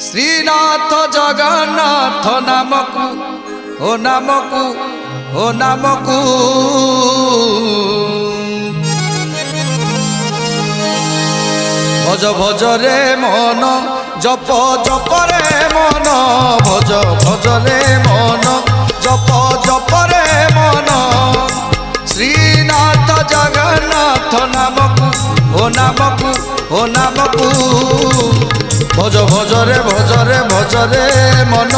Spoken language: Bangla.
শ্রীনাথ জগন্নাথ নামকু ও নামকু ও নামকু ভজ ভজ রে মন জপ জপ রে মন ভজ ভজ রে মন জপ জপ রে মন শ্রীনাথ জগন্নাথ নামকু ও নামকু ও নামকু ভজ ভজ রে মন